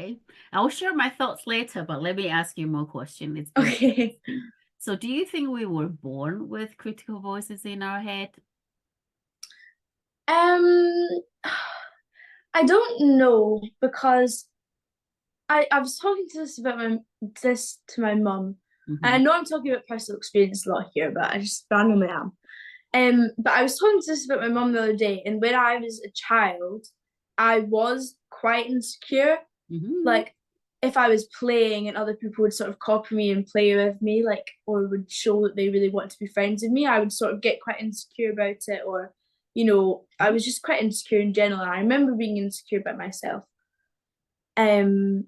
Okay. I'll share my thoughts later, but let me ask you more questions. It's very Okay. interesting. So do you think we were born with critical voices in our head? Um, I don't know because I was talking to this to my mum. And I Mm-hmm. know I'm talking about personal experience a lot here, but I just randomly am. But I was talking to this about my mum the other day, and when I was a child, I was quite insecure. Mm-hmm. Like if I was playing and other people would sort of copy me and play with me, like or would show that they really want to be friends with me, I would sort of get quite insecure about it, or I was just quite insecure in general. And I remember being insecure about myself. Um,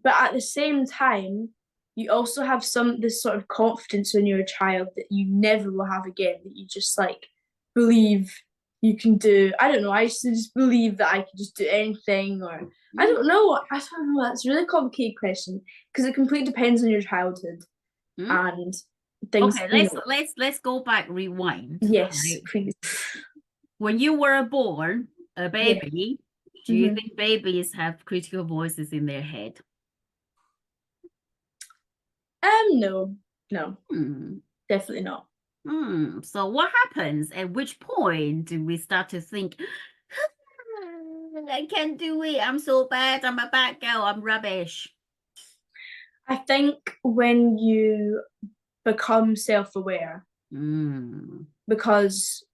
but at the same time, you also have this sort of confidence when you're a child that you never will have again, that you just like believe you can do. I don't know, I used to just believe that I could just do anything, or I don't know. I don't know. That's a really complicated question because it completely depends on your childhood Mm-hmm. and things, Okay, let's go back, rewind. Yes, Right. please. When you were born, a Yeah. baby, do you hmm think babies have critical voices in their head? No, no, Hmm. definitely not. So what happens? At which point do we start to think, I can't do it. I'm so bad. I'm a bad girl. I'm rubbish. I think when you become self-aware, Mm, because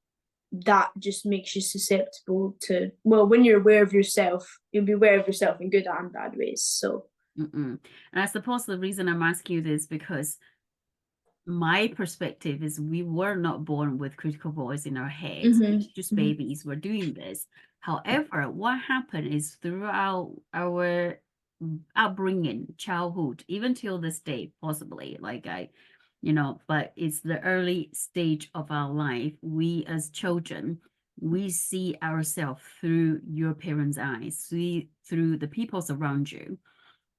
that just makes you susceptible to, well, when you're aware of yourself, you'll be aware of yourself in good and bad ways. So mm-mm. And I suppose the reason I'm asking you this because my perspective is we were not born with critical voice in our heads. hmm It's just hmm babies were doing this. However, what happened is throughout our upbringing, childhood, even till this day, possibly, but it's the early stage of our life. We as children, we see ourselves through your parents' eyes, see through the peoples around you,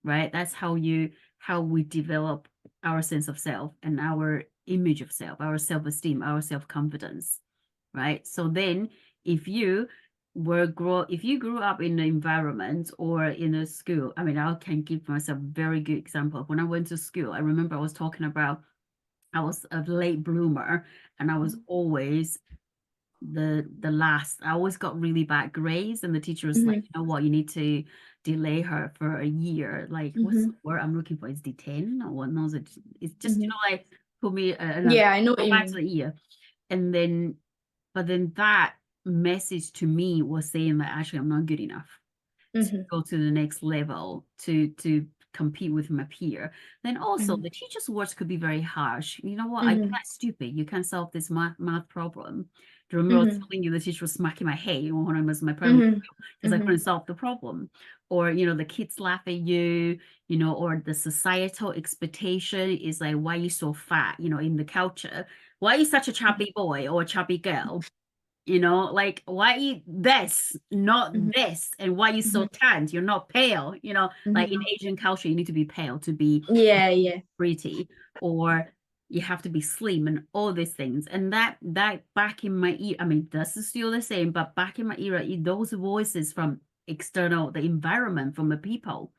right? That's how we develop our sense of self and our image of self, our self-esteem, our self-confidence, right? So then if you grew up in an environment or in a school, I mean, I can give myself a very good example. When I went to school, I remember I was talking about I was a late bloomer and I was always the last. I always got really bad grades, and the teacher was like, hmm you know what, you need to delay her for a year. Like, what's the hmm word I'm looking for? Is detain or what? No, it's just, hmm like put me no, Yeah, I know what go you back to mean. the year. And then but then that message to me was saying that actually I'm not good enough to hmm go to the next level to compete with my peer. Then also hmm the teacher's words could be very harsh. You know what? You're hmm stupid. You can't solve this math problem. Do you remember I was hmm telling you the teacher was smacking my head when I was in my primary hmm school because I hmm couldn't solve the problem? Or, the kids laugh at you, or the societal expectation is like, why are you so fat? In the culture, why are you such a chubby boy or a chubby girl? Like why eat this, not hmm this, and why you so hmm tanned? You're not pale, like in hmm Asian culture, you need to be pale to be Yeah, yeah. pretty, or you have to be slim and all these things. And that back in my ear, I mean, this is still the same, but back in my era, those voices from external, the environment, from the people,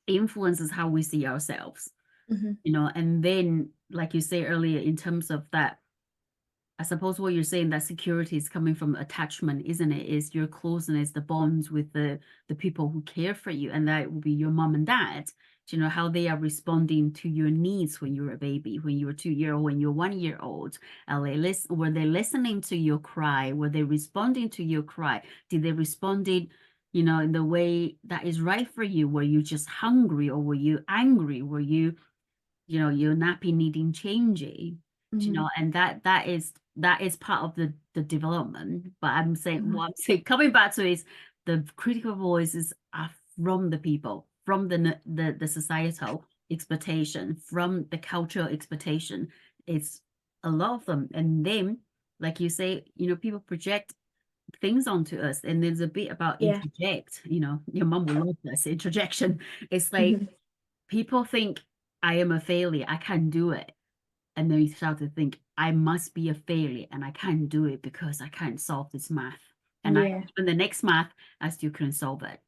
influences how we see ourselves, hmm and then, like you say earlier, in terms of that, I suppose what you're saying, that security is coming from attachment, isn't it? Is your closeness, the bonds with the people who care for you, and that will be your mom and dad. How they are responding to your needs when you're a baby, when you're 2 year old, when you're 1 year old. Were they listening to your cry? Were they responding to your cry? Did they respond in the way that is right for you? Were you just hungry, or were you angry? Were you, your nappy needing changing? hmm And that is part of the development. But I'm saying, hmm what I'm saying, coming back to, is the critical voices are from the people, from the societal expectation, from the cultural expectation. It's a lot of them. And then, like you say, people project things onto us. And there's a bit about Yeah. interject, your mom will love this interjection. It's like hmm people think I am a failure, I can't do it. And then you start to think, I must be a failure and I can't do it because I can't solve this math. And Yeah. even the next math, I still couldn't solve it.